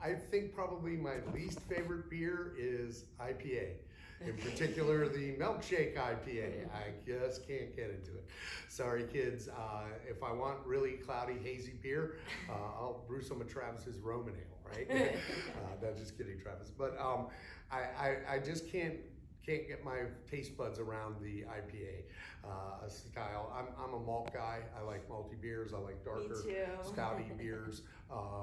I think probably my least favorite beer is IPA. In particular, the milkshake IPA. I just can't get into it. Sorry, kids. If I want really cloudy, hazy beer, I'll brew some of Travis's Roman Ale, right? No, just kidding, Travis. But I just can't get my taste buds around the IPA style. I'm a malt guy. I like malty beers. I like darker, stouty beers,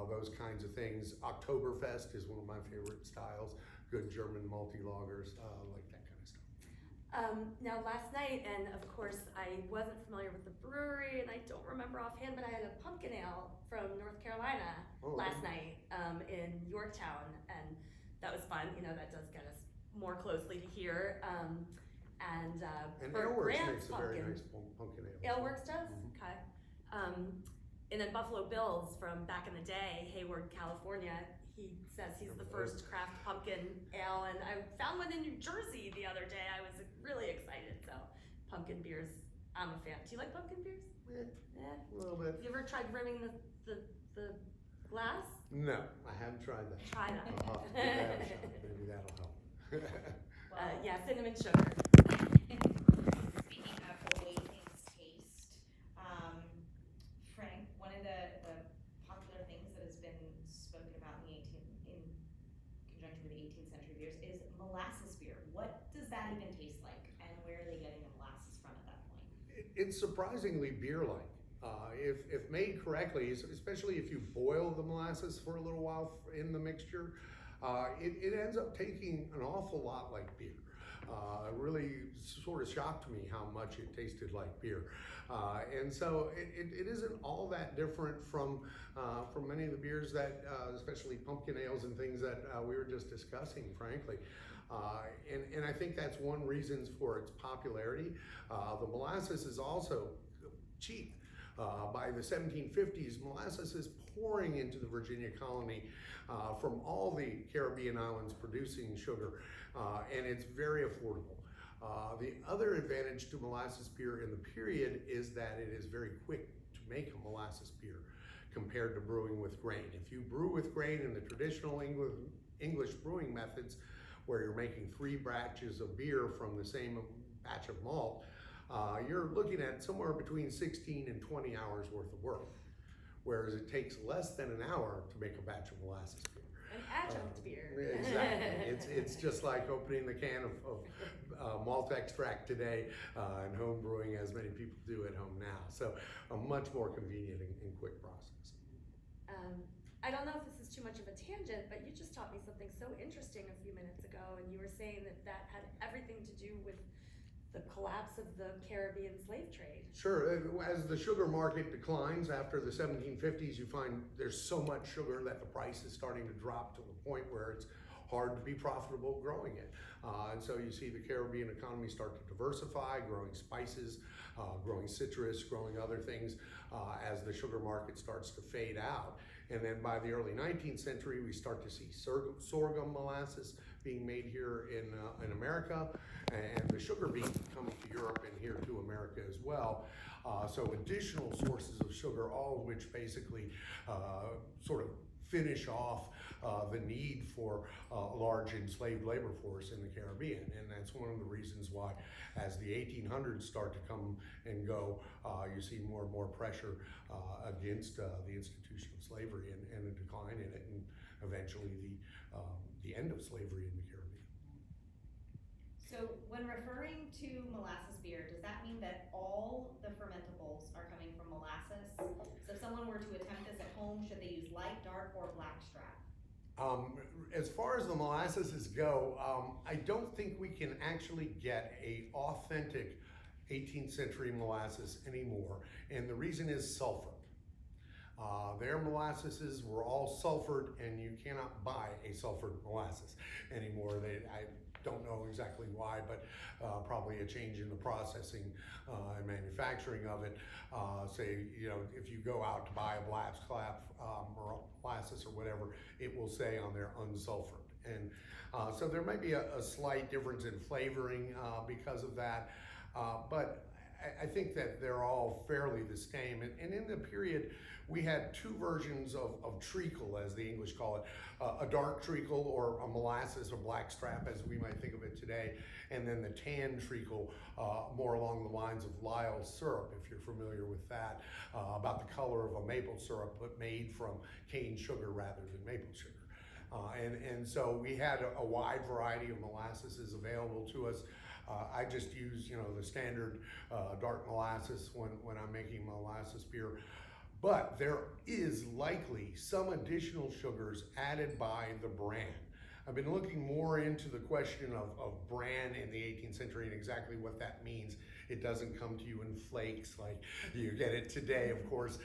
those kinds of things. Oktoberfest is one of my favorite styles. Good German malty lagers, like that kind of stuff. Now last night, and of course I wasn't familiar with the brewery, and I don't remember offhand, but I had a pumpkin ale from North Carolina last night in Yorktown, and that was fun. You know, that does get us more closely to here. And Aleworks makes a very nice pumpkin ale. Aleworks does? Mm-hmm. Okay. And then Buffalo Bill's from back in the day, Hayward, California. He says he's the first craft pumpkin ale, and I found one in New Jersey the other day. I was really excited. So, pumpkin beers, I'm a fan. Do you like pumpkin beers? Yeah, a little bit. You ever tried rimming the glass? No, I haven't tried that. Try that. Maybe that'll help. Yeah, cinnamon sugar. Speaking of the way things taste, Frank, one of the popular things that has been spoken about in conjunction with the 18th century beers is molasses beer. What does that even taste like, and where are they getting the molasses from at that point? It's surprisingly beer-like. If made correctly, especially if you boil the molasses for a little while in the mixture, it ends up tasting an awful lot like beer. It really sort of shocked me how much it tasted like beer. And so it isn't all that different from many of the beers that, especially pumpkin ales and things that we were just discussing, frankly. And I think that's one reason for its popularity. The molasses is also cheap. By the 1750s, molasses is pouring into the Virginia colony from all the Caribbean islands producing sugar, and it's very affordable. The other advantage to molasses beer in the period is that it is very quick to make a molasses beer compared to brewing with grain. If you brew with grain in the traditional English brewing methods, where you're making 3 batches of beer from the same batch of malt, you're looking at somewhere between 16 and 20 hours worth of work, whereas it takes less than an hour to make a batch of molasses beer. An adjunct beer. Exactly. It's just like opening the can of malt extract today and home brewing, as many people do at home now. So a much more convenient and quick process. I don't know if this is too much of a tangent, but you just taught me something so interesting a few minutes ago, and you were saying that had everything to do with the collapse of the Caribbean slave trade. Sure, as the sugar market declines after the 1750s, you find there's so much sugar that the price is starting to drop to the point where it's hard to be profitable growing it. And so you see the Caribbean economy start to diversify, growing spices, growing citrus, growing other things as the sugar market starts to fade out. And then by the early 19th century, we start to see sorghum molasses being made here in America, and the sugar beet coming to Europe and here to America as well. So additional sources of sugar, all of which basically sort of finish off the need for a large enslaved labor force in the Caribbean. And that's one of the reasons why, as the 1800s start to come and go, you see more and more pressure against the institution of slavery and a decline in it, and eventually the end of slavery in the Caribbean. So when referring to molasses beer, does that mean that all the fermentables are coming from molasses? So if someone were to attempt this at home, should they use light, dark, or blackstrap? As far as the molasses go, I don't think we can actually get a authentic 18th century molasses anymore, and the reason is sulfur. Their molasses were all sulfured, and you cannot buy a sulfured molasses anymore. I don't know exactly why, but probably a change in the processing and manufacturing of it. Say, if you go out to buy a black clap or molasses or whatever, it will say on there unsulfured. And so there might be a slight difference in flavoring because of that. But I think that they're all fairly the same. And in the period, we had two versions of treacle, as the English call it, a dark treacle or a molasses or blackstrap, as we might think of it today, and then the tan treacle, more along the lines of Lyle syrup, if you're familiar with that, about the color of a maple syrup, but made from cane sugar rather than maple sugar. And so we had a wide variety of molasses available to us. I just use, the standard dark molasses when I'm making molasses beer. But there is likely some additional sugars added by the brand. I've been looking more into the question of brand in the 18th century and exactly what that means. It doesn't come to you in flakes like you get it today, of course.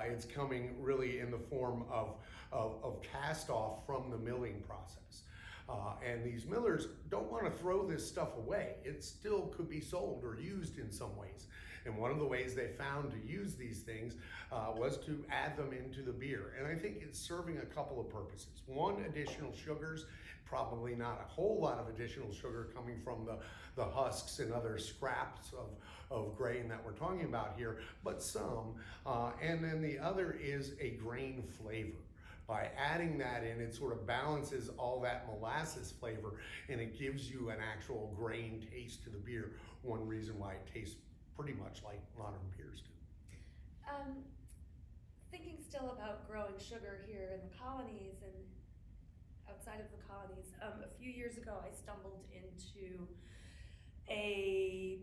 It's coming really in the form of cast off from the milling process. And these millers don't want to throw this stuff away. It still could be sold or used in some ways. And one of the ways they found to use these things was to add them into the beer. And I think it's serving a couple of purposes. One, additional sugars, probably not a whole lot of additional sugar coming from the husks and other scraps of grain that we're talking about here, but some. And then the other is a grain flavor. By adding that in, it sort of balances all that molasses flavor and it gives you an actual grain taste to the beer. One reason why it tastes pretty much like modern beers do. Thinking still about growing sugar here in the colonies and outside of the colonies, a few years ago I stumbled into a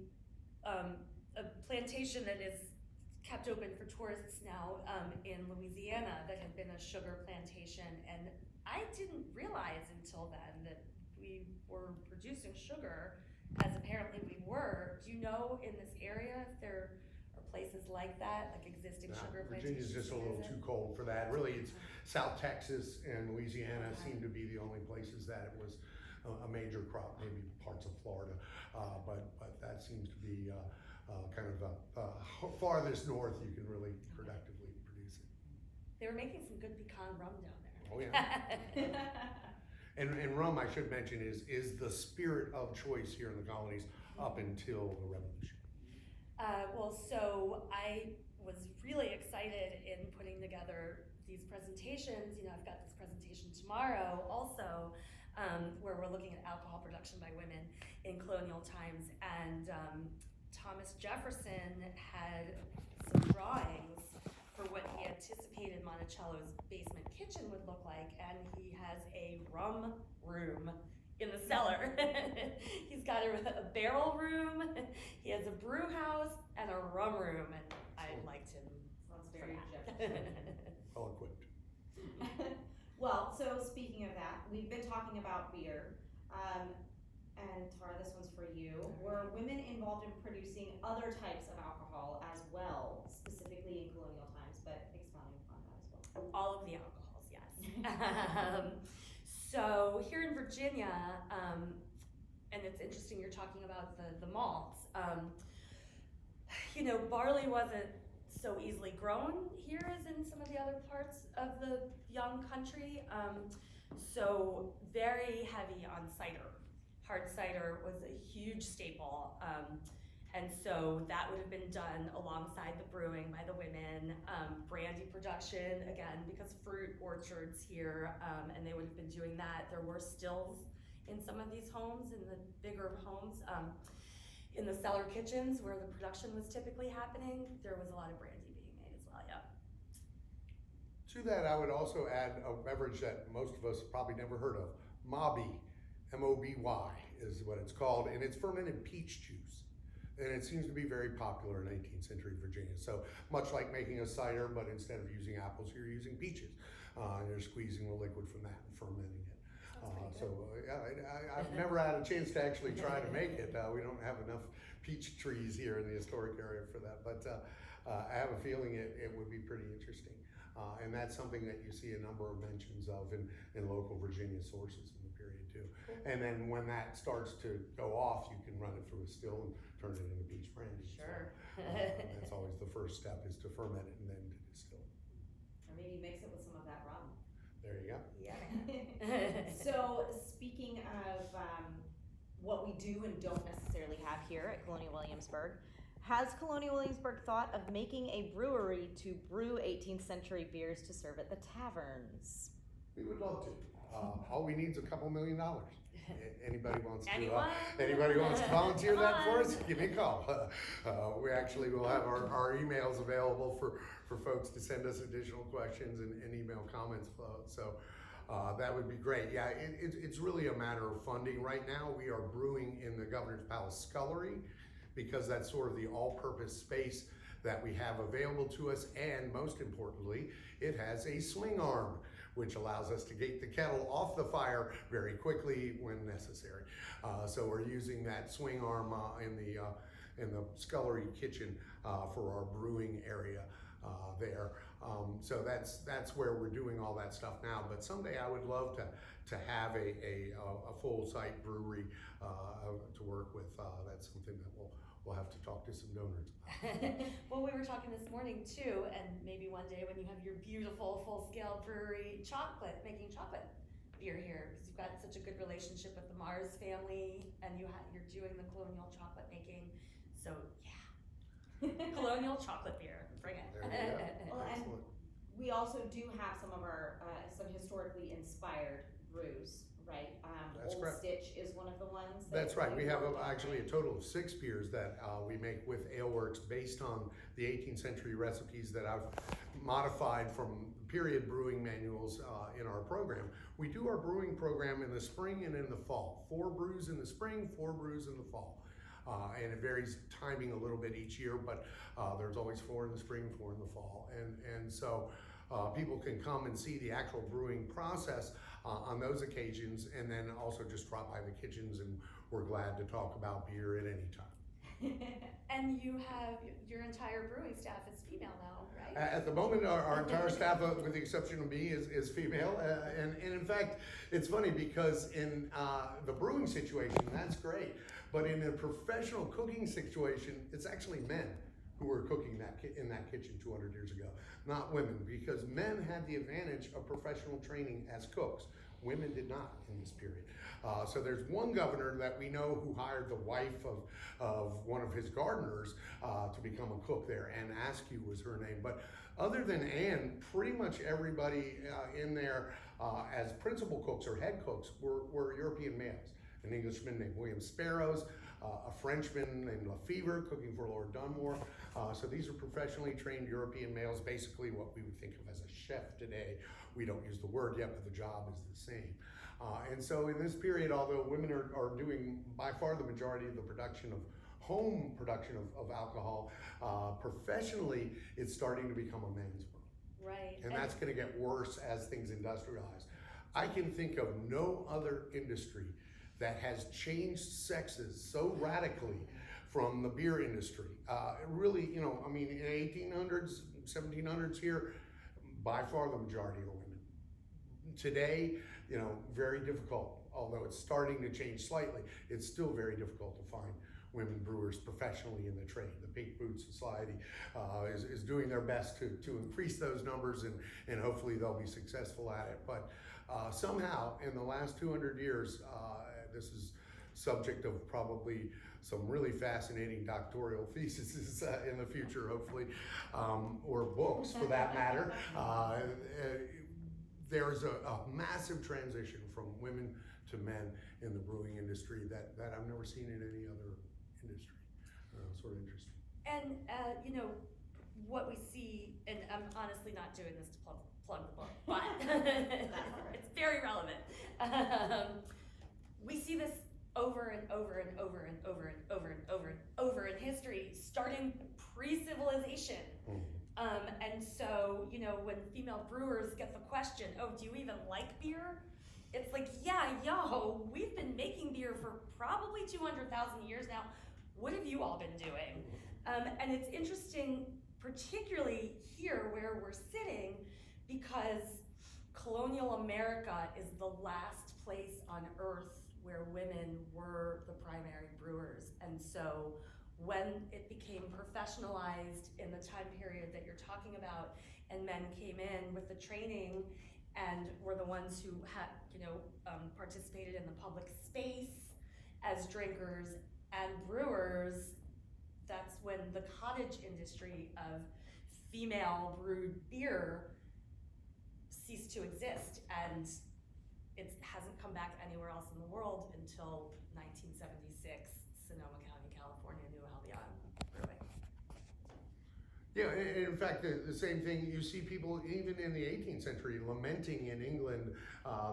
plantation that is kept open for tourists now in Louisiana that had been a sugar plantation, and I didn't realize until then that we were producing sugar, as apparently we were. Do you know in this area if there are places like that, like existing sugar plantations? Virginia's just a little too cold for that. Really, it's South Texas and Louisiana seem to be the only places that it was a major crop, maybe parts of Florida, but that seems to be kind of farthest north you can really productively produce it. They were making some good pecan rum down there. Oh yeah. And rum, I should mention, is the spirit of choice here in the colonies up until the Revolution. So I was really excited in putting together these presentations. I've got this presentation tomorrow also, where we're looking at alcohol production by women in colonial times. And Thomas Jefferson had some drawings for what he anticipated Monticello's basement kitchen would look like, and he has a rum room in the cellar. He's got a barrel room, he has a brew house, and a rum room, and I liked him. Sounds very for that. Jefferson. Well equipped. Well, so speaking of that, we've been talking about beer. And Tara, this one's for you. Were women involved in producing other types of alcohol as well, specifically in colonial times, but expounding upon that as well? All of the alcohols, yes. So here in Virginia, and it's interesting you're talking about the malts. Barley wasn't so easily grown here as in some of the other parts of the young country. So very heavy on cider. Hard cider was a huge staple, and so that would have been done alongside the brewing by the women. Brandy production, again, because fruit orchards here, and they would have been doing that. There were stills in some of these homes, in the bigger homes. In the cellar kitchens where the production was typically happening, there was a lot of brandy being made as well, yeah. To that, I would also add a beverage that most of us probably never heard of, Mobby. M-O-B-Y is what it's called, and it's fermented peach juice. And it seems to be very popular in 18th century Virginia. So much like making a cider, but instead of using apples, you're using peaches. And you're squeezing the liquid from that and fermenting it. I've never had a chance to actually try to make it. We don't have enough peach trees here in the historic area for that, but I have a feeling it would be pretty interesting. And that's something that you see a number of mentions of in local Virginia sources in the period too. And then when that starts to go off, you can run it through a still and turn it into peach brandy. Sure. So, that's always the first step, is to ferment it and then to distill. Or maybe mix it with some of that rum. There you go. Yeah. So speaking of what we do and don't necessarily have here at Colonial Williamsburg, Has Colonial Williamsburg thought of making a brewery to brew 18th century beers to serve at the taverns? We would love to. All we need is a couple $1 million. Anybody wants to? Anyone? Anybody wants to volunteer Come that for us? on. Give me a call. We actually will have our emails available for folks to send us additional questions and email comments. So that would be great. Yeah, it's really a matter of funding. Right now, we are brewing in the Governor's Palace Scullery because that's sort of the all-purpose space that we have available to us, and most importantly, it has a swing arm, which allows us to get the kettle off the fire very quickly when necessary. So we're using that swing arm in the scullery kitchen for our brewing area there. So that's where we're doing all that stuff now. But someday I would love to have a full site brewery to work with. That's something that we'll have to talk to some donors about. Well, we were talking this morning too, and maybe one day when you have your beautiful full-scale brewery making chocolate beer here, because you've got such a good relationship with the Mars family, and you're doing the Colonial chocolate making. So yeah, Colonial chocolate beer, bring it. There we go. Well, and Excellent. we also do have some of our, some historically inspired brews, right? That's Old correct. Stitch is one of the ones. That's right. We have worked on, actually a right? total of 6 beers that we make with aleworks based on the 18th century recipes that I've modified from period brewing manuals in our program. We do our brewing program in the spring and in the fall. 4 brews in the spring, 4 brews in the fall. And it varies timing a little bit each year, but there's always 4 in the spring, 4 in the fall. And so people can come and see the actual brewing process on those occasions, and then also just drop by the kitchens, and we're glad to talk about beer at any time. And you have your entire brewing staff is female now, right? At the moment, our entire staff, with the exception of me, is female. And in fact, it's funny because in the brewing situation, that's great. But in a professional cooking situation, it's actually men who were cooking in that kitchen 200 years ago, not women, because men had the advantage of professional training as cooks. Women did not in this period. So there's one governor that we know who hired the wife of one of his gardeners to become a cook there. Anne Askew was her name. But other than Anne, pretty much everybody in there as principal cooks or head cooks were European males. An Englishman named William Sparrows, a Frenchman named Lefevre cooking for Lord Dunmore. So these are professionally trained European males, basically what we would think of as a chef today. We don't use the word yet, but the job is the same. And so in this period, although women are doing by far the majority of the production of home production of alcohol, professionally, it's starting to become a man's world. Right. And that's gonna get worse as things industrialize. I can think of no other industry that has changed sexes so radically from the beer industry. Really, I mean, in 1800s, 1700s here, by far the majority are women. Today, very difficult, although it's starting to change slightly, it's still very difficult to find women brewers professionally in the trade. The Pink Boots Society is doing their best to increase those numbers, and hopefully they'll be successful at it. But somehow, in the last 200 years, this is subject of probably some really fascinating doctoral theses in the future, hopefully, or books for that matter. There's a massive transition from women to men in the brewing industry that I've never seen in any other industry. Sort of interesting. And what we see, and I'm honestly not doing this to plug the book, but it's very relevant. We see this over and over and over and over and over and over and over in history, starting pre-civilization. And so, when female brewers get the question, oh, do you even like beer? It's like, yeah, we've been making beer for probably 200,000 years now. What have you all been doing? And it's interesting, particularly here where we're sitting, because colonial America is the last place on earth where women were the primary brewers. And so when it became professionalized in the time period that you're talking about, and men came in with the training and were the ones who had, participated in the public space as drinkers and brewers, that's when the cottage industry of female brewed beer ceased to exist, and it hasn't come back anywhere else in the world until 1976, Sonoma County, California, New Albion Brewing. Yeah, and in fact, the same thing, you see people even in the 18th century lamenting in England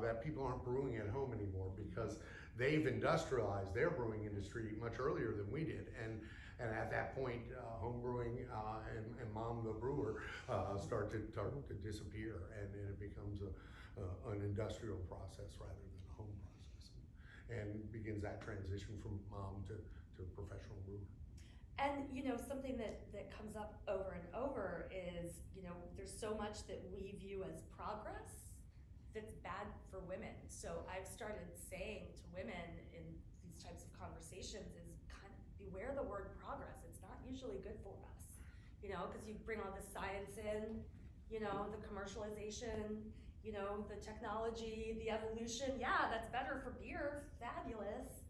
that people aren't brewing at home anymore because they've industrialized their brewing industry much earlier than we did. And at that point, home brewing and mom the brewer start to disappear, and it becomes an industrial process rather than a home process, and begins that transition from mom to professional brewer. And something that comes up over and over is, there's so much that we view as progress that's bad for women. So I've started saying to women in these types of conversations is kind of beware the word progress. It's not usually good for us, because you bring all the science in, the commercialization, the technology, the evolution. Yeah, that's better for beer, fabulous.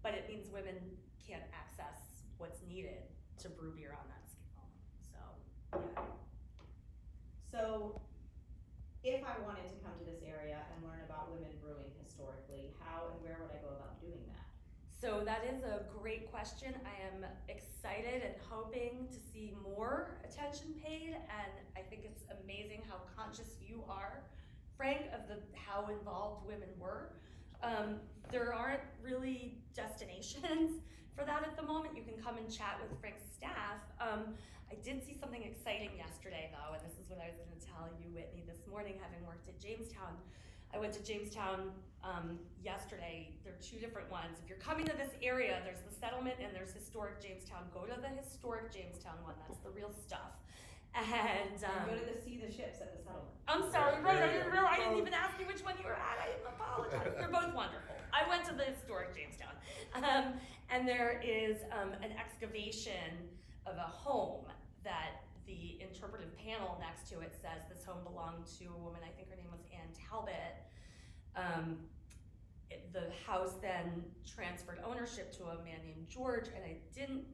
But it means women can't access what's needed to brew beer on that scale. So, yeah. So, if I wanted to come to this area and learn about women brewing historically, how and where would I go about doing that? So that is a great question. I am excited and hoping to see more attention paid, and I think it's amazing how conscious you are, Frank, of how involved women were. There aren't really destinations for that at the moment. You can come and chat with Frank's staff. I did see something exciting yesterday though, and this is what I was gonna tell you, Whitney, this morning, having worked at Jamestown. I went to Jamestown yesterday. There are two different ones. If you're coming to this area, there's the settlement and there's historic Jamestown. Go to the historic Jamestown one, that's the real stuff. And go to see the ships at the settlement. I'm sorry, right? I didn't even ask you which one you were at. I apologize. They're both wonderful. I went to the historic Jamestown, and there is an excavation of a home that the interpretive panel next to it says this home belonged to a woman. I think her name was Ann Talbot. The house then transferred ownership to a man named George, and I didn't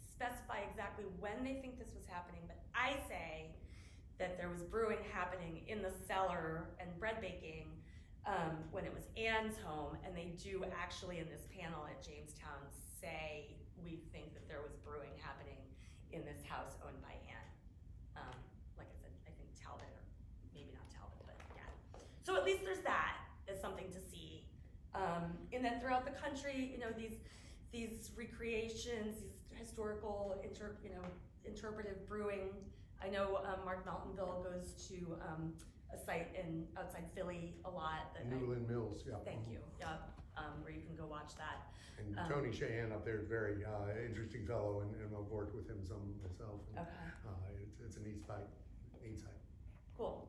specify exactly when they think this was happening, but I say that there was brewing happening in the cellar and bread baking when it was Ann's home, and they do actually in this panel at Jamestown say we think that there was brewing happening in this house owned by Ann. Like I said, I think Talbot, or maybe not Talbot, but yeah. So at least there's that as something to see. And then throughout the country, these recreations, these historical, interpretive brewing. I know Mark Meltonville goes to a site outside Philly a lot. Newland Mills, yeah. Thank you, yeah, where you can go watch that. And Tony Sheehan up there is very interesting fellow, and I've worked with him some myself. And, okay. It's a neat site. Cool.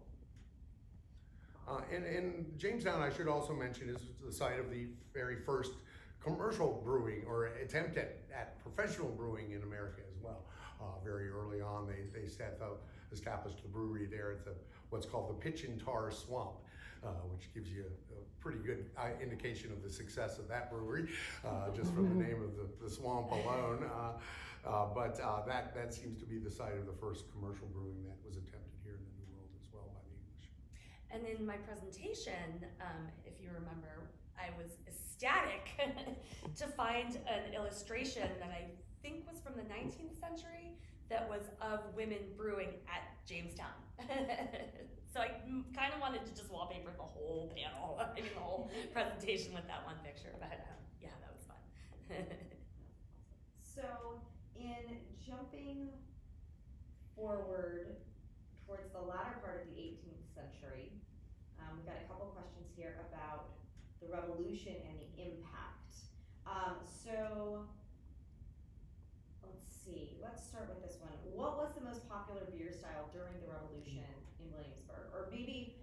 And Jamestown, I should also mention, is the site of the very first commercial brewing or attempt at professional brewing in America as well. Very early on, they established the brewery there at what's called the Pitch and Tar Swamp, which gives you a pretty good indication of the success of that brewery, just from the name of the swamp alone. But that seems to be the site of the first commercial brewing that was attempted here in the New World as well by the English. And in my presentation, if you remember, I was ecstatic to find an illustration that I think was from the 19th century that was of women brewing at Jamestown. So I kind of wanted to just wallpaper the whole panel, the whole presentation with that one picture, but yeah, that was fun. So in jumping forward towards the latter part of the 18th century, we've got a couple questions here about the revolution and the impact. So let's see, let's start with this one. What was the most popular beer style during the revolution in Williamsburg? Or maybe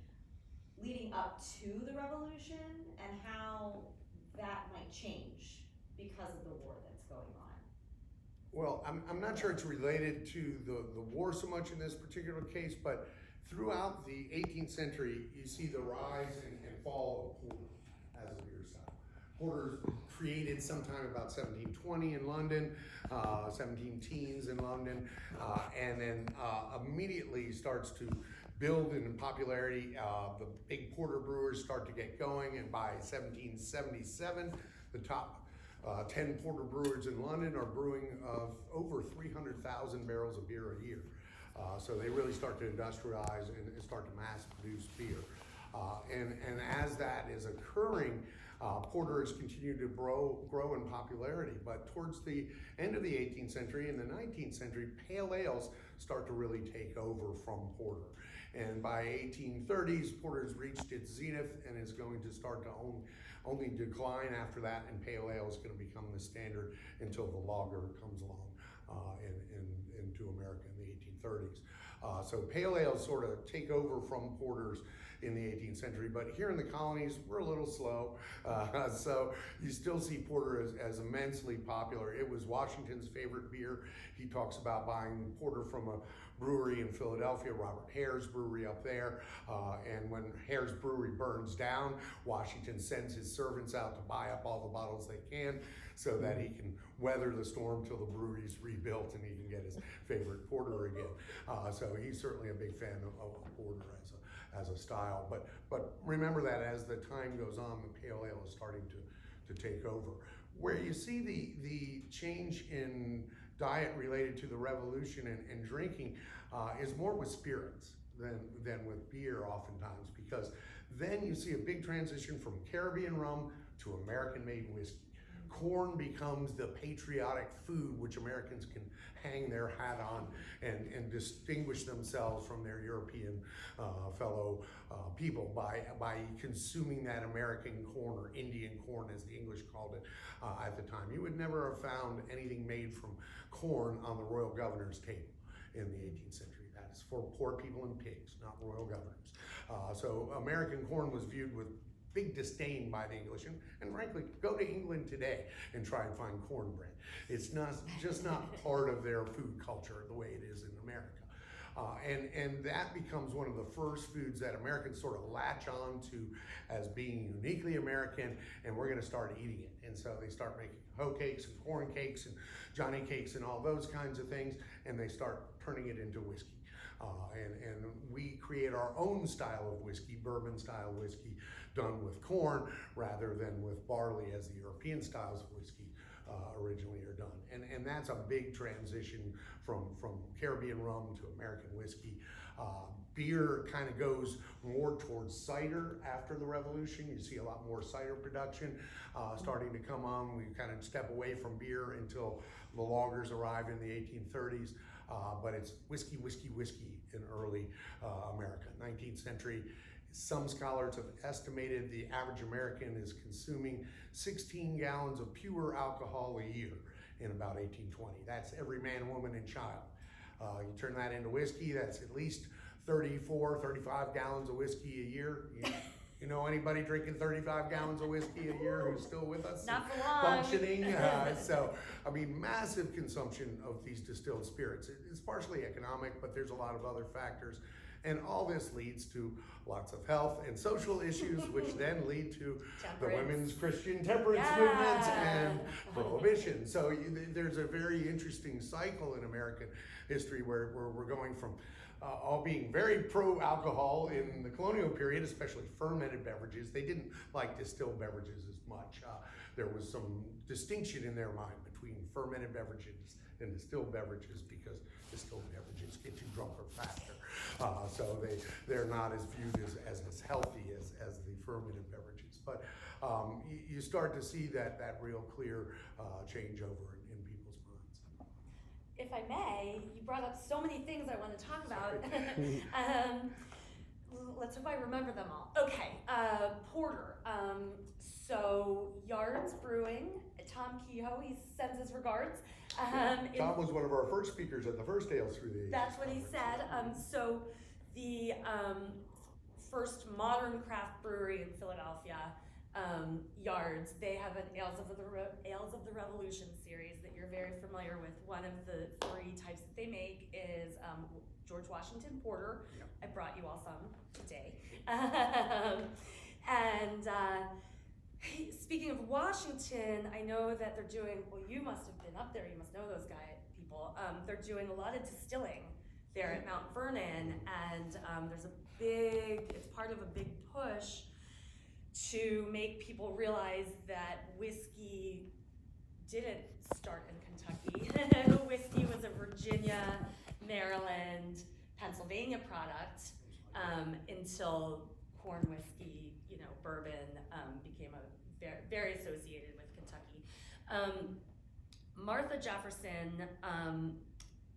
leading up to the revolution, and how that might change because of the war that's going on? Well, I'm not sure it's related to the war so much in this particular case, but throughout the 18th century, you see the rise and fall of porter as a beer style. Porter's created sometime about 1720 in London, 17 teens in London, and then immediately starts to build in popularity. The big porter brewers start to get going, and by 1777, the top 10 porter brewers in London are brewing over 300,000 barrels of beer a year. So they really start to industrialize and start to mass produce beer. And as that is occurring, porters continue to grow in popularity. But towards the end of the 18th century and the 19th century, pale ales start to really take over from porter. And by 1830s, porter's reached its zenith and is going to start to only decline after that, and pale ale is going to become the standard until the lager comes along into America in the 1830s. So pale ales sort of take over from porters in the 18th century, but here in the colonies, we're a little slow. So you still see porter as immensely popular. It was Washington's favorite beer. He talks about buying porter from a brewery in Philadelphia, Robert Hare's brewery up there. And when Hare's brewery burns down, Washington sends his servants out to buy up all the bottles they can so that he can weather the storm till the brewery's rebuilt and he can get his favorite porter again. So he's certainly a big fan of porter as a style. But remember that as the time goes on, the pale ale is starting to take over. Where you see the change in diet related to the revolution and drinking is more with spirits than with beer oftentimes, because then you see a big transition from Caribbean rum to American-made whiskey. Corn becomes the patriotic food which Americans can hang their hat on and distinguish themselves from their European fellow people by consuming that American corn, or Indian corn as the English called it at the time. You would never have found anything made from corn on the royal governor's table in the 18th century. That is for poor people and pigs, not royal governors. So American corn was viewed with big disdain by the English, and frankly, go to England today and try and find cornbread. It's just not part of their food culture the way it is in America. And that becomes one of the first foods that Americans sort of latch on to as being uniquely American, and we're gonna start eating it. And so they start making hoe cakes and corn cakes and Johnny cakes and all those kinds of things, and they start turning it into whiskey. And we create our own style of whiskey, bourbon style whiskey, done with corn rather than with barley as the European styles of whiskey originally are done. And that's a big transition from Caribbean rum to American whiskey. Beer kind of goes more towards cider after the revolution. You see a lot more cider production starting to come on. We kind of step away from beer until the lagers arrive in the 1830s. But it's whiskey, whiskey, whiskey in early America. 19th century, some scholars have estimated the average American is consuming 16 gallons of pure alcohol a year in about 1820. That's every man, woman, and child. You turn that into whiskey, that's at least 34, 35 gallons of whiskey a year. You know anybody drinking 35 gallons of whiskey a year who's still with us? Not for long. Functioning. So, I mean, massive consumption of these distilled spirits. It's partially economic, but there's a lot of other factors. And all this leads to lots of health and social issues, which then lead to the women's Christian temperance movements and prohibition. So there's a very interesting cycle in American history where we're going from all being very pro-alcohol in the colonial period, especially fermented beverages. They didn't like distilled beverages as much. There was some distinction in their mind between fermented beverages and distilled beverages because distilled beverages get you drunker faster. So they're not as viewed as healthy as the fermented beverages. But you start to see that real clear changeover in people's minds. If I may, you brought up so many things I want to talk about. Let's hope I remember them all. Okay, porter. So Yards Brewing, Tom Kehoe, he sends his regards. Tom was one of our first speakers at the first Ales Through the Ages. That's what he said. So the first modern craft brewery in Philadelphia, Yards, they have an Ales of the Revolution series that you're very familiar with. One of the three types that they make is George Washington Porter. Yep. I brought you all some today. speaking of Washington, I know that they're doing, well, you must have been up there, you must know those people. They're doing a lot of distilling there at Mount Vernon, and it's part of a big push to make people realize that whiskey didn't start in Kentucky. Whiskey was a Virginia, Maryland, Pennsylvania product until corn whiskey, bourbon became very associated with Kentucky. Martha Jefferson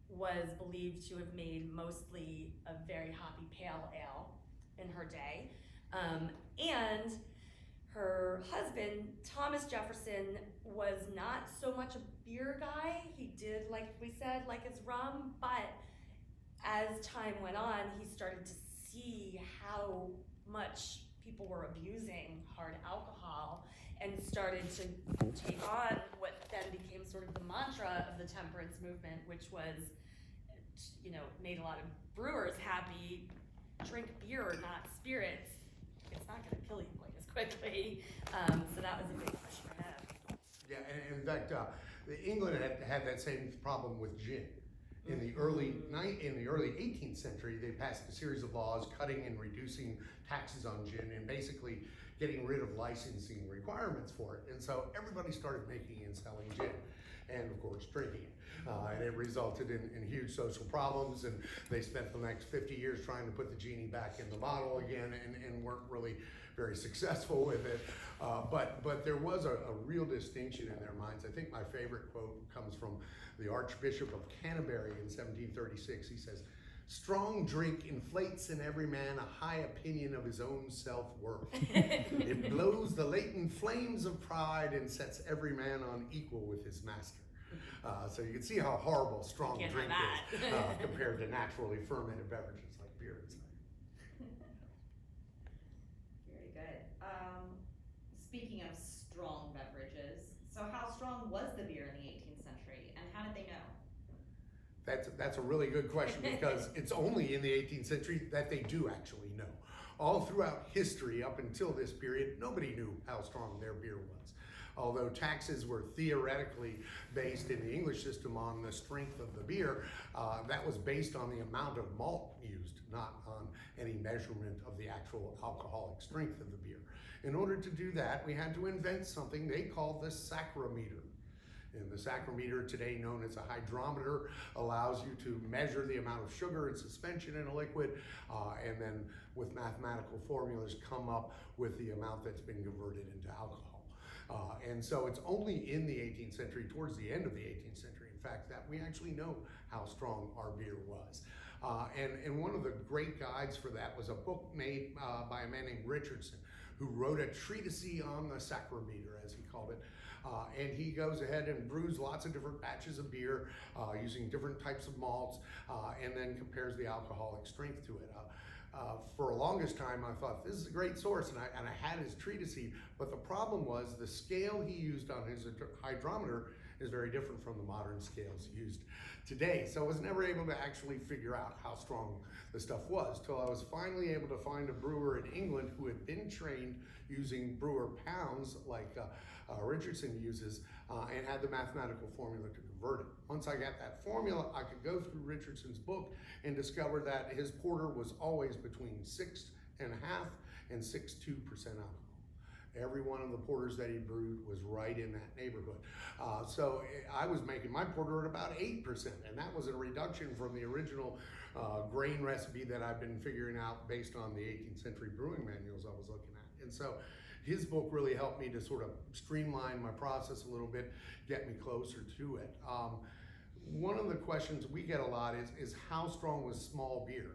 was believed to have made mostly a very hoppy pale ale in her day. And her husband, Thomas Jefferson, was not so much a beer guy. He did, like we said, like his rum, but as time went on, he started to see how much people were abusing hard alcohol and started to take on what then became sort of the mantra of the temperance movement, which was, made a lot of brewers happy. Drink beer, not spirits. It's not going to kill you quite as quickly. So that was a big push for him. Yeah, and in fact, England had that same problem with gin. In the early 18th century, they passed a series of laws cutting and reducing taxes on gin and basically getting rid of licensing requirements for it. And so everybody started making and selling gin, and of course drinking it. And it resulted in huge social problems, and they spent the next 50 years trying to put the genie back in the bottle again and weren't really very successful with it. But there was a real distinction in their minds. I think my favorite quote comes from the Archbishop of Canterbury in 1736. He says, "Strong drink inflates in every man a high opinion of his own self-worth. It blows the latent flames of pride and sets every man on equal with his master." So you can see how horrible strong drink is compared to naturally fermented beverages like beer and cider. Very good. Speaking of strong beverages, so how strong was the beer in the 18th century, and how did they know? That's a really good question, because it's only in the 18th century that they do actually know. All throughout history up until this period, nobody knew how strong their beer was. Although taxes were theoretically based in the English system on the strength of the beer, that was based on the amount of malt used, not on any measurement of the actual alcoholic strength of the beer. In order to do that, we had to invent something they called the sacrometer. And the sacrometer, today known as a hydrometer, allows you to measure the amount of sugar in suspension in a liquid, and then with mathematical formulas come up with the amount that's been converted into alcohol. And so it's only in the 18th century, towards the end of the 18th century, in fact, that we actually know how strong our beer was. And one of the great guides for that was a book made by a man named Richardson, who wrote a treatise on the sacrometer, as he called it. And he goes ahead and brews lots of different batches of beer using different types of malts, and then compares the alcoholic strength to it. For the longest time, I thought, this is a great source, and I had his treatise, but the problem was the scale he used on his hydrometer is very different from the modern scales used today. So I was never able to actually figure out how strong the stuff was, till I was finally able to find a brewer in England who had been trained using brewer pounds like Richardson uses, and had the mathematical formula to convert it. Once I got that formula, I could go through Richardson's book and discover that his porter was always between 6.5% and 6.2% alcohol. Every one of the porters that he brewed was right in that neighborhood. So I was making my porter at about 8%, and that was a reduction from the original grain recipe that I've been figuring out based on the 18th century brewing manuals I was looking at. And so his book really helped me to sort of streamline my process a little bit, get me closer to it. One of the questions we get a lot is how strong was small beer?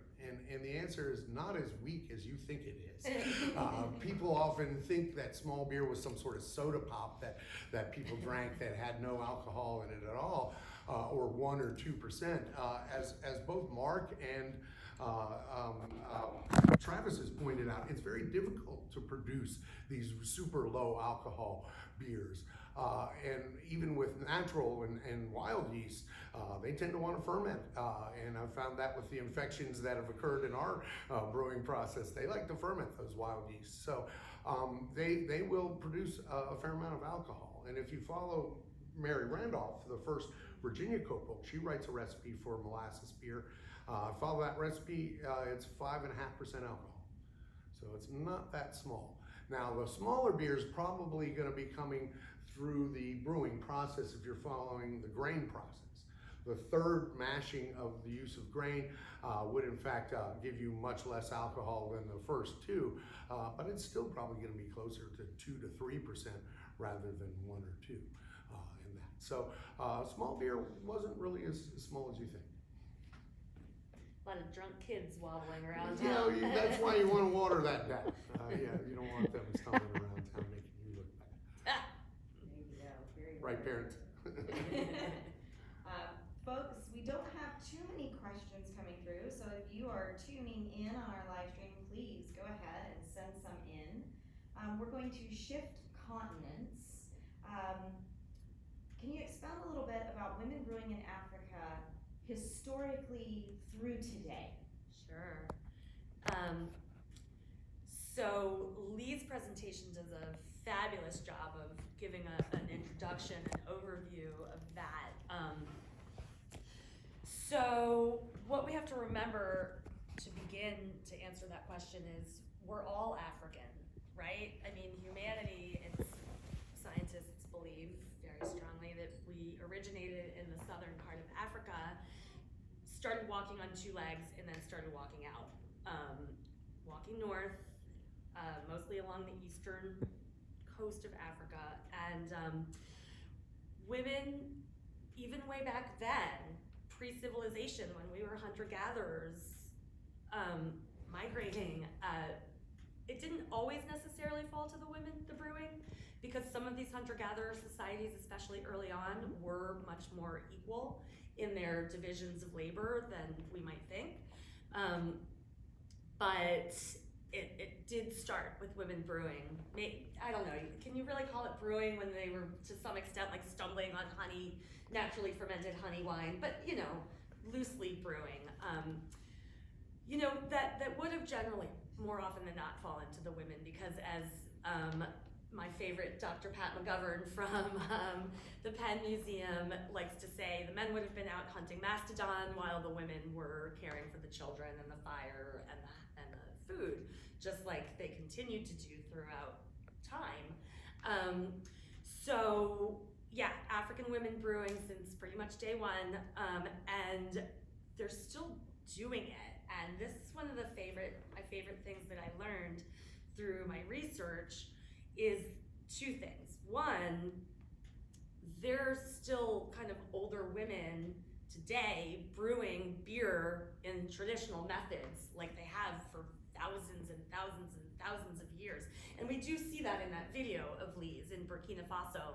And the answer is not as weak as you think it is. People often think that small beer was some sort of soda pop that people drank that had no alcohol in it at all, or 1 or 2%. As both Mark and Travis has pointed out, it's very difficult to produce these super low alcohol beers. And even with natural and wild yeast, they tend to want to ferment. And I've found that with the infections that have occurred in our brewing process, they like to ferment those wild yeast. So they will produce a fair amount of alcohol. And if you follow Mary Randolph, the first Virginia cookbook, she writes a recipe for molasses beer. Follow that recipe, it's 5.5% alcohol. So it's not that small. Now the smaller beer is probably going to be coming through the brewing process if you're following the grain process. The third mashing of the use of grain would in fact give you much less alcohol than the first two, but it's still probably going to be closer to 2 to 3% rather than 1 or 2 in that. So small beer wasn't really as small as you think. A lot of drunk kids wobbling around You know, town. that's why you want to water that down. Yeah, you don't want them stumbling around town making you look bad. There you go, very Right, good. parents? Folks, we don't have too many questions coming through, so if you are tuning in on our live stream, please go ahead and send some in. We're going to shift continents. Can you expound a little bit about women brewing in Africa historically through today? Sure. So Lee's presentation does a fabulous job of giving an introduction, an overview of that. So what we have to remember to begin to answer that question is we're all African, right? I mean, humanity, scientists believe very strongly that we originated in the southern part of Africa, started walking on 2 legs, and then started walking out. Walking north, mostly along the eastern coast of Africa, and women, even way back then, pre-civilization, when we were hunter-gatherers, migrating, it didn't always necessarily fall to the women, the brewing, because some of these hunter-gatherer societies, especially early on, were much more equal in their divisions of labor than we might think. But it did start with women brewing. I don't know, can you really call it brewing when they were to some extent like stumbling on honey, naturally fermented honey wine, but you know, loosely brewing. You know, that would have generally more often than not fallen to the women, because as my favorite Dr. Pat McGovern from the Penn Museum likes to say, the men would have been out hunting mastodon while the women were caring for the children and the fire and the food, just like they continued to do throughout time. So yeah, African women brewing since pretty much day one, and they're still doing it. And this is one of my favorite things that I learned through my research is 2 things. One, there's still kind of older women today brewing beer in traditional methods like they have for thousands and thousands and thousands of years. And we do see that in that video of Lee's in Burkina Faso.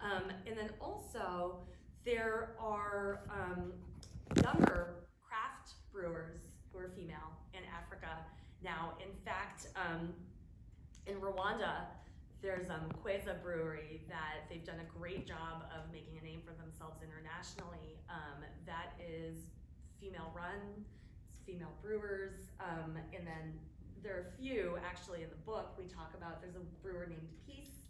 And then also there are younger craft brewers who are female in Africa now. In fact, in Rwanda, there's Kweza Brewery that they've done a great job of making a name for themselves internationally. That is female run, it's female brewers, and then there are a few actually in the book we talk about. There's a brewer named Peace,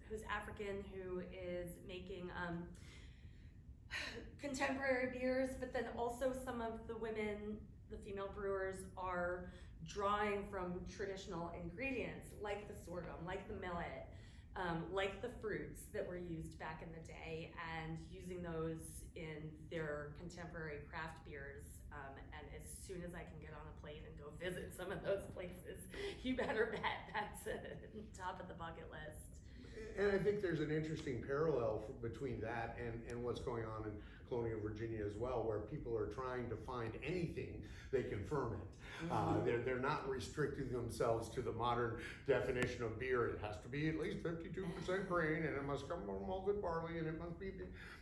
who's African, who is making contemporary beers, but then also some of the women, the female brewers, are drawing from traditional ingredients like the sorghum, like the millet, like the fruits that were used back in the day, and using those in their contemporary craft beers. And as soon as I can get on a plane and go visit some of those places, you better bet that's top of the bucket list. And I think there's an interesting parallel between that and what's going on in Colonial, Virginia as well, where people are trying to find anything they can ferment. They're not restricting themselves to the modern definition of beer. It has to be at least 52% grain, and it must come from malted barley, and it must be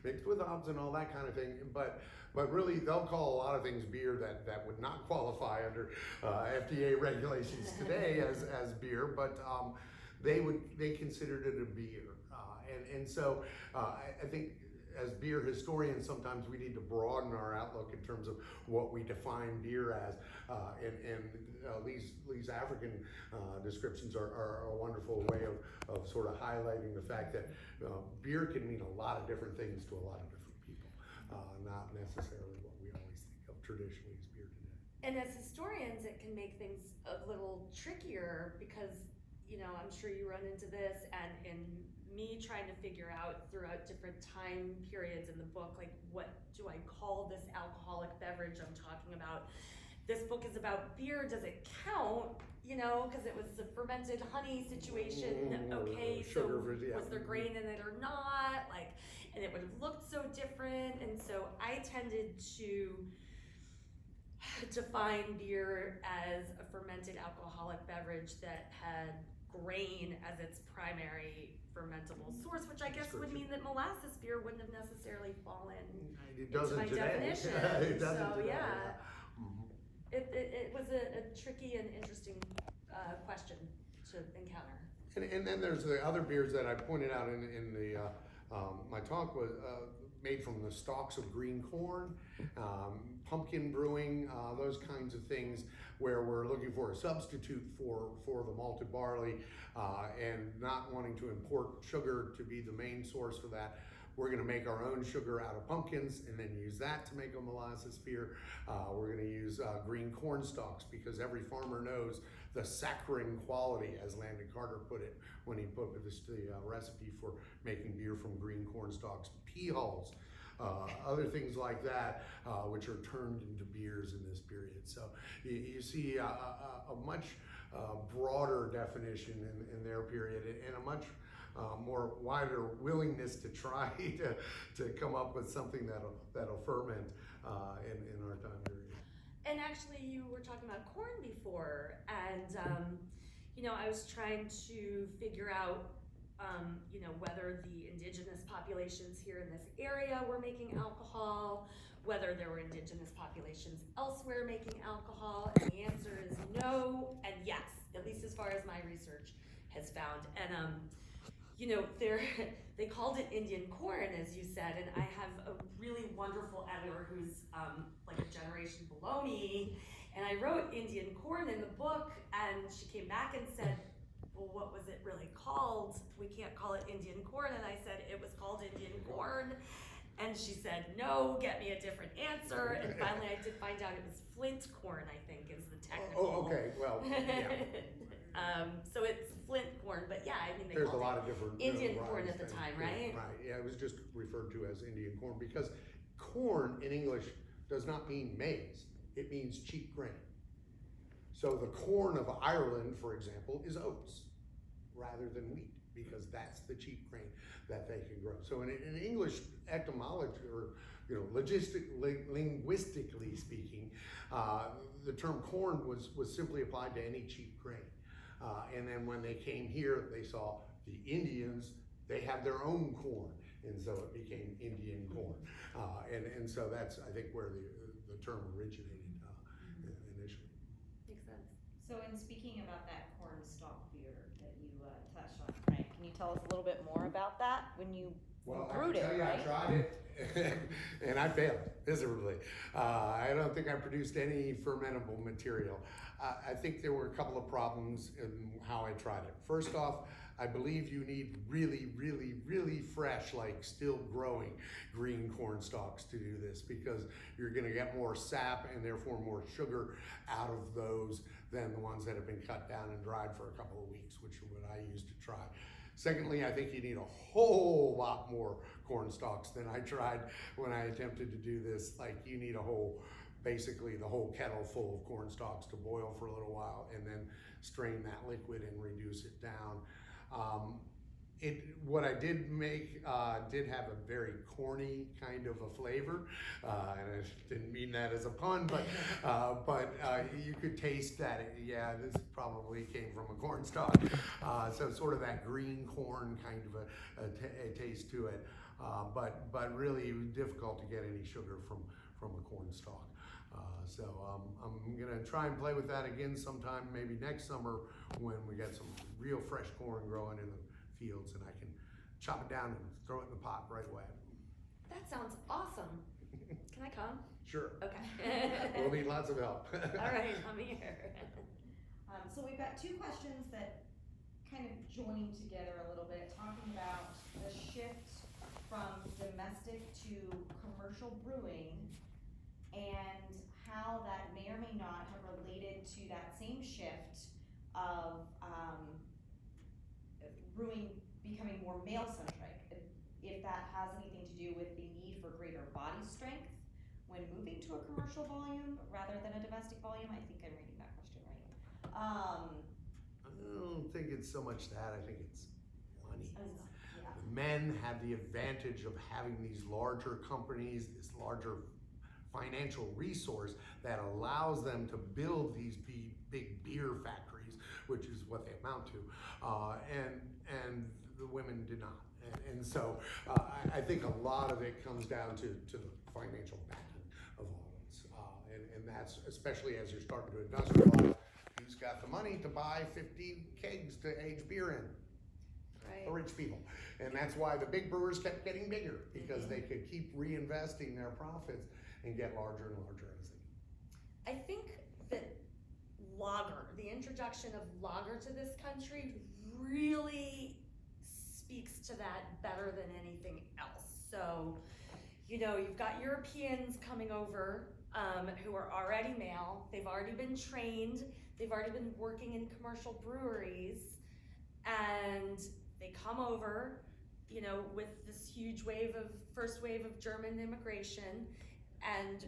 mixed with hops and all that kind of thing. But really, they'll call a lot of things beer that would not qualify under FDA regulations today as beer, but they considered it a beer. And so I think as beer historians, sometimes we need to broaden our outlook in terms of what we define beer as. Lee's African descriptions are a wonderful way of sort of highlighting the fact that beer can mean a lot of different things to a lot of different people, not necessarily what we always think of traditionally as beer today. And as historians, it can make things a little trickier because, I'm sure you run into this, and in me trying to figure out throughout different time periods in the book, like, what do I call this alcoholic beverage I'm talking about? This book is about beer. Does it count? Because it was a fermented honey situation. Okay, so was there grain in it or not? And it would have looked so different. And so I tended to define beer as a fermented alcoholic beverage that had grain as its primary fermentable source, which I guess would mean that molasses beer wouldn't have necessarily fallen into my definition. It doesn't so today. Yeah. It was a tricky and interesting question to encounter. And then there's the other beers that I pointed out in the my talk was made from the stalks of green corn, pumpkin brewing, those kinds of things where we're looking for a substitute for the malted barley and not wanting to import sugar to be the main source for that. We're going to make our own sugar out of pumpkins and then use that to make a molasses beer. We're going to use green corn stalks because every farmer knows the saccharine quality, as Landon Carter put it when he put the recipe for making beer from green corn stalks. Pea hulls, other things like that, which are turned into beers in this period. So you see a much broader definition in their period and a much more wider willingness to try to come up with something that'll ferment in our time period. And actually, you were talking about corn before, and I was trying to figure out whether the indigenous populations here in this area were making alcohol, whether there were indigenous populations elsewhere making alcohol, and the answer is no and yes, at least as far as my research has found. And they called it Indian corn, as you said, and I have a really wonderful editor who's like a generation below me, and I wrote Indian corn in the book, and she came back and said, well, what was it really called? We can't call it Indian corn. And I said, it was called Indian corn. And she said, no, get me a different answer. And finally I did find out it was flint corn, I think, is the technical. Oh, okay, well, yeah. So it's flint corn, but yeah, I mean, they There's a called lot it of different Indian corn at the time, right? Right, yeah, it was just referred to as Indian corn because corn in English does not mean maize, it means cheap grain. So the corn of Ireland, for example, is oats rather than wheat because that's the cheap grain that they can grow. So in English etymology, or linguistically speaking, the term corn was simply applied to any cheap grain. And then when they came here, they saw the Indians, they have their own corn, and so it became Indian corn. And so that's, I think, where the term originated initially. Makes sense. So in speaking about that corn stalk beer that you touched on, Right. Can you tell us a little bit more about that when you brewed I can tell you, right? I tried it, and I failed miserably. I don't think I produced any fermentable material. I think there were a couple of problems in how I tried it. First off, I believe you need really, really, really fresh, like still growing green corn stalks to do this because you're gonna get more sap and therefore more sugar out of those than the ones that have been cut down and dried for a couple of weeks, which is what I used to try. Secondly, I think you need a whole lot more corn stalks than I tried when I attempted to do this. Like you need basically the whole kettle full of corn stalks to boil for a little while and then strain that liquid and reduce it down. what I did make did have a very corny kind of a flavor, and I didn't mean that as a pun, but you could taste that. Yeah, this probably came from a corn stalk, so sort of that green corn kind of a taste to it. But really difficult to get any sugar from a corn stalk. So I'm gonna try and play with that again sometime, maybe next summer when we get some real fresh corn growing in the fields, and I can chop it down and throw it in the pot right away. That sounds awesome. Can I come? Sure. Okay. We'll need lots of help. All right, I'm here. So we've got two questions that kind of join together a little bit, talking about the shift from domestic to commercial brewing and how that may or may not have related to that same shift of brewing becoming more male-centric. If that has anything to do with the need for greater body strength when moving to a commercial volume rather than a domestic volume. I think I'm reading that question right. I don't think it's so much that. I think it's money. Yeah. The men have the advantage of having these larger companies, this larger financial resource that allows them to build these big beer factories, which is what they amount to, and the women did not. And so I think a lot of it comes down to the financial backing of all this, and that's especially as you're starting to industrialize. Who's got the money to buy 50 kegs to age beer in? Right. The rich people. And that's why the big brewers kept getting bigger, because they could keep reinvesting their profits and get larger and larger as they. I think that lager, the introduction of lager to this country really speaks to that better than anything else. So, you've got Europeans coming over who are already male. They've already been trained. They've already been working in commercial breweries, and they come over, with this huge first wave of German immigration. And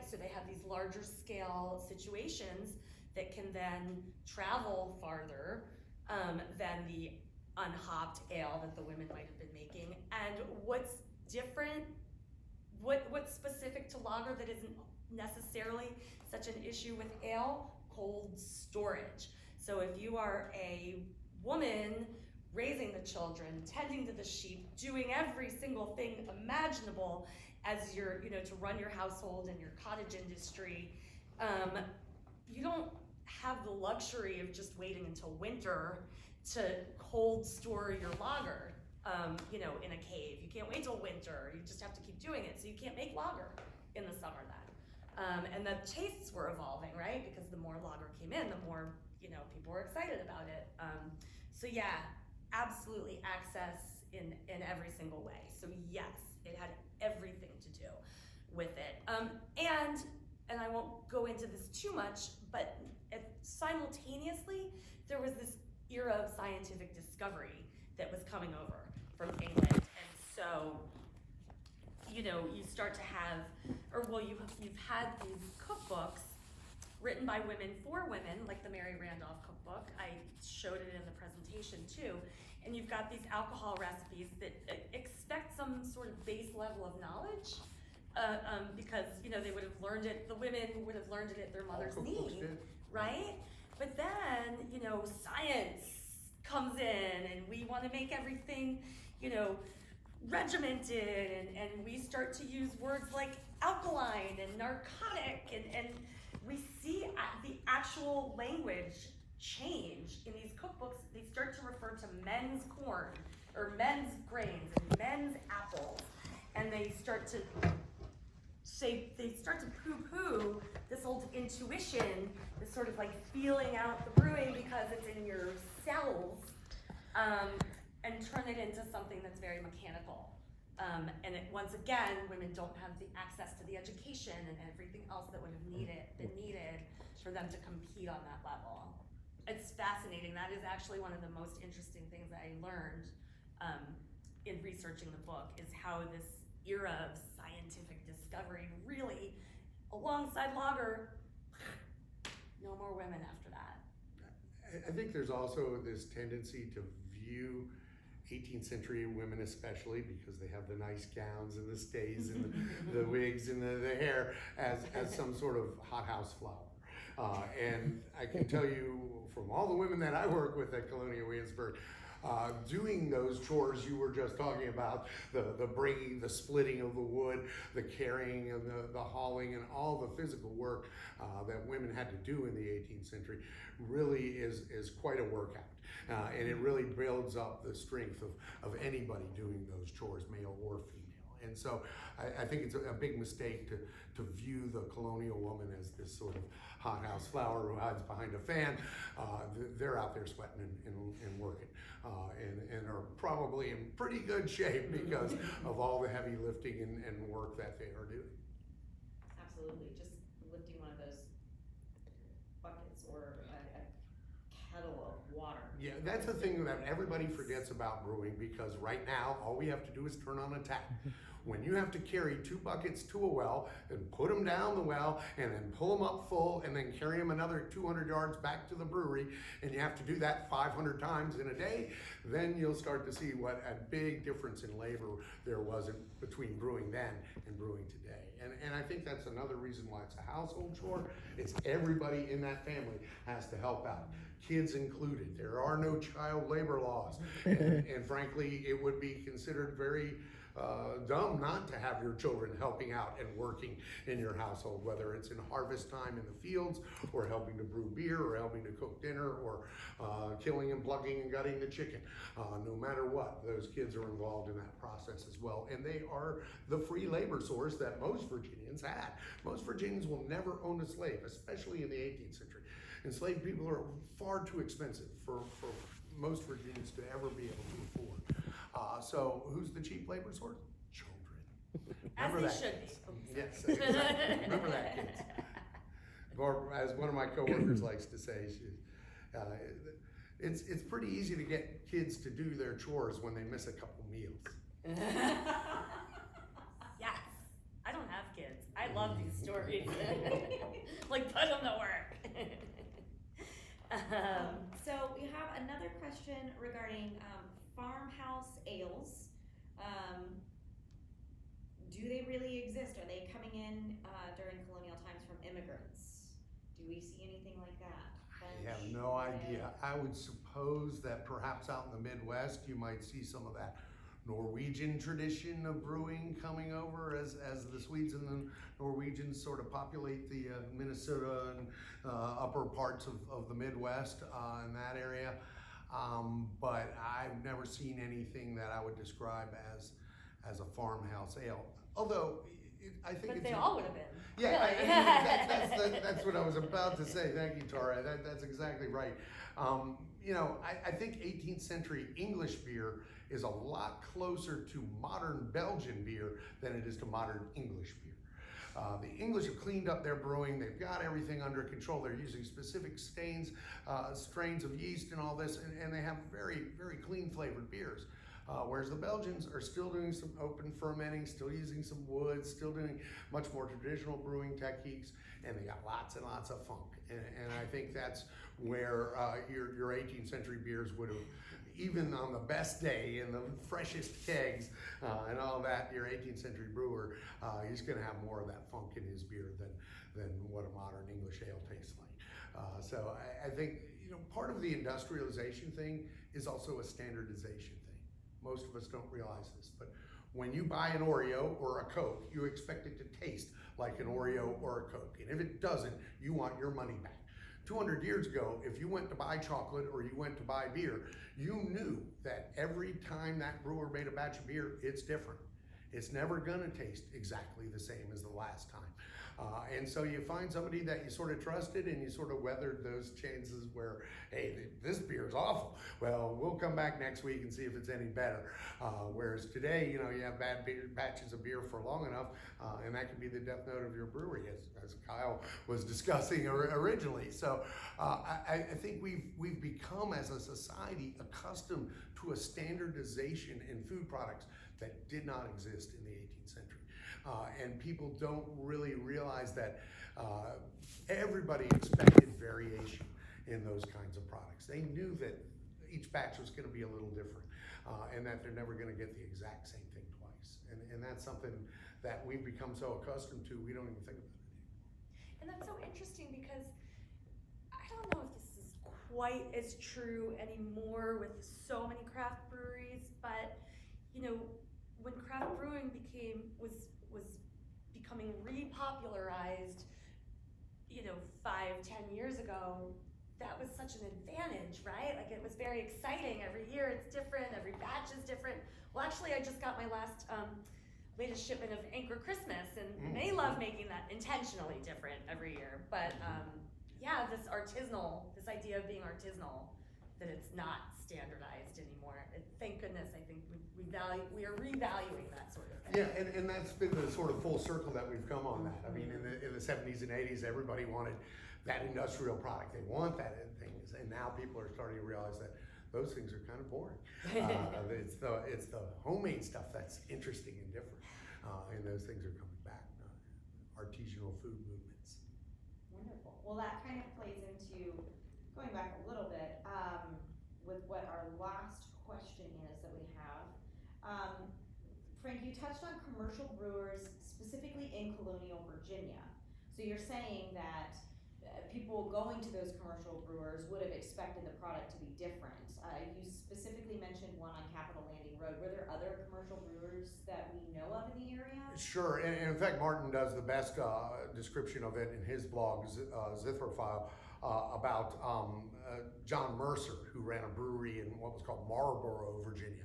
so they have these larger scale situations that can then travel farther than the unhopped ale that the women might have been making. And what's different, what's specific to lager that isn't necessarily such an issue with ale? Cold storage. So if you are a woman raising the children, tending to the sheep, doing every single thing imaginable as you're, to run your household and your cottage industry, you don't have the luxury of just waiting until winter to cold store your lager, in a cave. You can't wait till winter. You just have to keep doing it. So you can't make lager in the summer then. And the tastes were evolving, right? Because the more lager came in, the more, people were excited about it. So yeah, absolutely access in every single way. So yes, it had everything to do with it. And I won't go into this too much, but simultaneously, there was this era of scientific discovery that was coming over from England. And so, you start to have, you've had these cookbooks written by women for women, like the Mary Randolph cookbook. I showed it in the presentation too. And you've got these alcohol recipes that expect some sort of base level of knowledge, because they would have learned it. The women would have learned it at their mother's knee, right? But then science comes in, and we want to make everything regimented, and we start to use words like alkaline and narcotic, and we see the actual language change in these cookbooks. They start to refer to men's corn or men's grains and men's apples, and they start to poo-poo this old intuition, this sort of like feeling out the brewing because it's in your cells, and turn it into something that's very mechanical. And once again, women don't have the access to the education and everything else that would have been needed for them to compete on that level. It's fascinating. That is actually one of the most interesting things that I learned in researching the book, is how this era of scientific discovery really, alongside lager, no more women after that. I think there's also this tendency to view 18th century women especially, because they have the nice gowns and the stays and the wigs and the hair as some sort of hothouse flower. And I can tell you from all the women that I work with at Colonial Williamsburg, doing those chores you were just talking about, the bringing, the splitting of the wood, the carrying and the hauling and all the physical work that women had to do in the 18th century really is quite a workout. And it really builds up the strength of anybody doing those chores, male or female. And so I think it's a big mistake to view the colonial woman as this sort of hothouse flower who hides behind a fan. They're out there sweating and working and are probably in pretty good shape because of all the heavy lifting and work that they are doing. Absolutely, just lifting one of those buckets or a kettle of water. Yeah, that's the thing that everybody forgets about brewing, because right now all we have to do is turn on a tap. When you have to carry 2 buckets to a well and put them down the well and then pull them up full and then carry them another 200 yards back to the brewery, and you have to do that 500 times in a day, then you'll start to see what a big difference in labor there was between brewing then and brewing today. And I think that's another reason why it's a household chore. It's everybody in that family has to help out, kids included. There are no child labor laws. And frankly, it would be considered very dumb not to have your children helping out and working in your household, whether it's in harvest time in the fields, or helping to brew beer, or helping to cook dinner, or killing and plugging and gutting the chicken. No matter what, those kids are involved in that process as well. And they are the free labor source that most Virginians had. Most Virginians will never own a slave, especially in the 18th century. Enslaved people are far too expensive for most Virginians to ever be able to afford. So who's the cheap labor source? Children. As Remember they that, should kids. be. Yes, exactly. Remember that, kids. Or as one of my coworkers likes to say, it's pretty easy to get kids to do their chores when they miss a couple meals. Yes, I don't have kids. I love these stories. Like, put them to work. So we have another question regarding farmhouse ales. Do they really exist? Are they coming in during colonial times from immigrants? Do we see anything like that? I have no idea. I would suppose that perhaps out in the Midwest you might see some of that Norwegian tradition of brewing coming over as the Swedes and the Norwegians sort of populate the Minnesota and upper parts of the Midwest in that area. But I've never seen anything that I would describe as a farmhouse ale. Although I think But they all would have been. Yeah, Really. that's what I was about to say. Thank you, Tara. That's exactly right. I think 18th century English beer is a lot closer to modern Belgian beer than it is to modern English beer. The English have cleaned up their brewing. They've got everything under control. They're using specific strains of yeast and all this, and they have very, very clean flavored beers. Whereas the Belgians are still doing some open fermenting, still using some wood, still doing much more traditional brewing techniques, and they got lots and lots of funk. And I think that's where your 18th century beers would have, even on the best day in the freshest kegs and all that, your 18th century brewer, he's gonna have more of that funk in his beer than what a modern English ale tastes like. So I think, part of the industrialization thing is also a standardization thing. Most of us don't realize this, but when you buy an Oreo or a Coke, you expect it to taste like an Oreo or a Coke. And if it doesn't, you want your money back. 200 years ago, if you went to buy chocolate or you went to buy beer, you knew that every time that brewer made a batch of beer, it's different. It's never gonna taste exactly the same as the last time. And so you find somebody that you sort of trusted and you sort of weathered those chances where, hey, this beer is awful. Well, we'll come back next week and see if it's any better. Whereas today, you have bad batches of beer for long enough, and that can be the death note of your brewery, as Kyle was discussing originally. So I think we've become, as a society, accustomed to a standardization in food products that did not exist in the 18th century. And people don't really realize that everybody expected variation in those kinds of products. They knew that each batch was gonna be a little different, and that they're never gonna get the exact same thing twice. And that's something that we've become so accustomed to, we don't even think about it anymore. And that's so interesting because I don't know if this is quite as true anymore with so many craft breweries, but you know, when craft brewing was becoming repopularized, you know, 5-10 years ago, that was such an advantage, right? Like it was very exciting. Every year it's different, every batch is different. Well, actually, I just got my latest shipment of Anchor Christmas, and they love making that intentionally different every year. But yeah, this idea of being artisanal, that it's not standardized anymore. Thank goodness, I think we are revaluing that sort of thing. Yeah, and that's been the sort of full circle that we've come on that. I mean, in the 70s and 80s, everybody wanted that industrial product. They want that in things, and now people are starting to realize that those things are kind of boring. It's the homemade stuff that's interesting and different, and those things are coming back. Artisanal food movements. Wonderful. Well, that kind of plays into, going back a little bit, with what our last question is that we have. Frank, you touched on commercial brewers specifically in Colonial, Virginia. So you're saying that people going to those commercial brewers would have expected the product to be different. You specifically mentioned one on Capitol Landing Road. Were there other commercial brewers that we know of in the area? Sure, and in fact, Martin does the best description of it in his blog, Zithrophile, about John Mercer, who ran a brewery in what was called Marlboro, Virginia.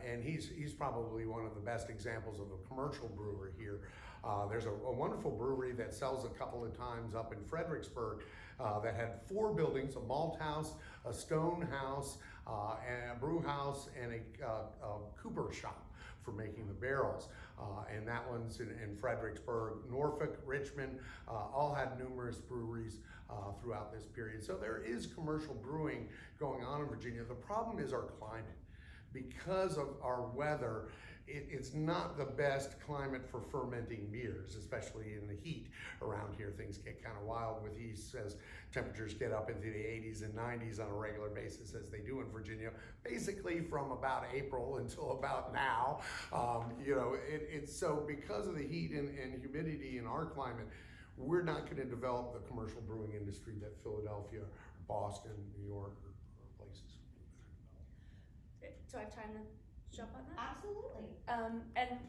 And he's probably one of the best examples of a commercial brewer here. There's a wonderful brewery that sells a couple of times up in Fredericksburg that had 4 buildings, a malt house, a stone house, and a brew house, and a cooper shop for making the barrels. And that one's in Fredericksburg. Norfolk, Richmond, all had numerous breweries throughout this period. So there is commercial brewing going on in Virginia. The problem is our climate. Because of our weather, it's not the best climate for fermenting beers, especially in the heat around here. Things get kind of wild with yeast as temperatures get up into the 80s and 90s on a regular basis, as they do in Virginia, basically from about April until about now. It's so because of the heat and humidity in our climate, we're not going to develop the commercial brewing industry that Philadelphia, Boston, New York, or places. Do I have time to jump on that? Absolutely. And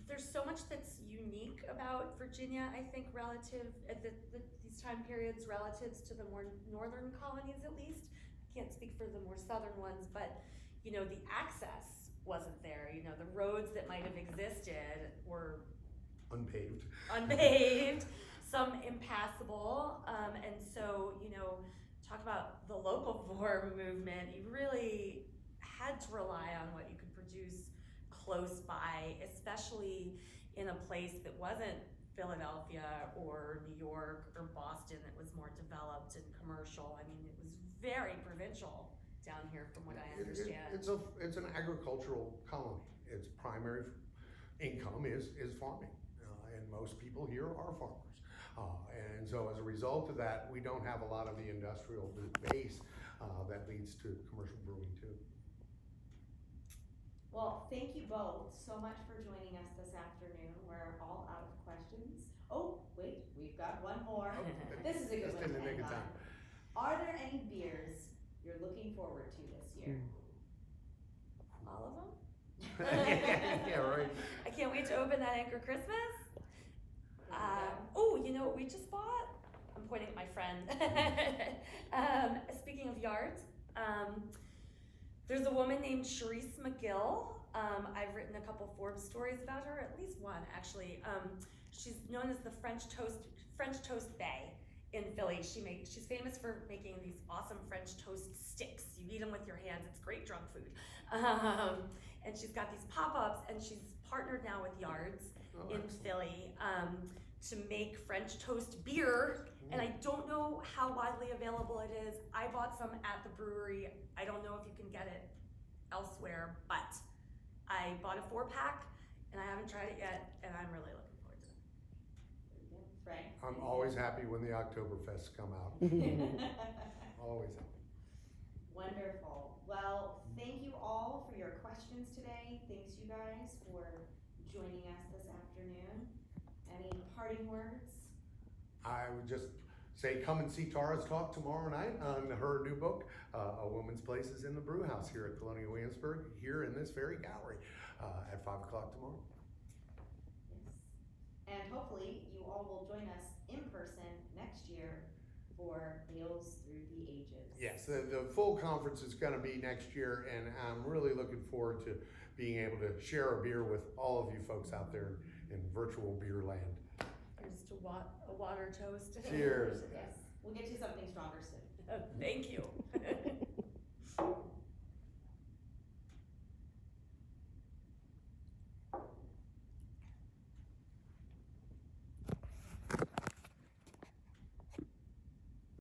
there's so much that's unique about Virginia, I think, relative at these time periods, relatives to the more northern colonies, at least. I can't speak for the more southern ones, but you know, the access wasn't there. You know, the roads that might have existed were unpaved, some impassable, and so, you know, talk about the local form movement. You really had to rely on what you could produce close by, especially in a place that wasn't Philadelphia or New York or Boston, that was more developed and commercial. I mean, it was very provincial down here from what I understand. It's an agricultural colony. Its primary income is farming, and most people here are farmers. And so as a result of that, we don't have a lot of the industrial base that leads to commercial brewing too. Well, thank you both so much for joining us this afternoon. We're all out of questions. Oh, wait, we've got one more. This is a good one to end on. Are there any beers you're looking forward to this year? All of them? Yeah, right. I can't wait to open that Anchor Christmas. You know what we just bought? I'm pointing at my friend. Speaking of yards, there's a woman named Charisse McGill. I've written a couple Forbes stories about her, at least one actually. She's known as the French Toast Bay in Philly. She's famous for making these awesome French toast sticks. You eat them with your hands. It's great drunk food. And she's got these pop-ups, and she's partnered now with Yards in Philly to make French toast beer. And I don't know how widely available it is. I bought some at the brewery. I don't know if you can get it elsewhere, but I bought a 4-pack, and I haven't tried it yet, and I'm really looking forward to it. Frank? I'm always happy when the Oktoberfests come out. Always happy. Wonderful. Well, thank you all for your questions today. Thanks you guys for joining us this afternoon. Any parting words? I would just say come and see Tara's talk tomorrow night on her new book, A Woman's Place is in the Brew House here at Colonial Williamsburg, here in this very gallery at 5 o'clock tomorrow. Yes. And hopefully you all will join us in person next year for Ales Through the Ages. Yes, the full conference is going to be next year, and I'm really looking forward to being able to share a beer with all of you folks out there in virtual beer land. Here's to a water toast. Cheers. Yes, we'll get you something stronger soon.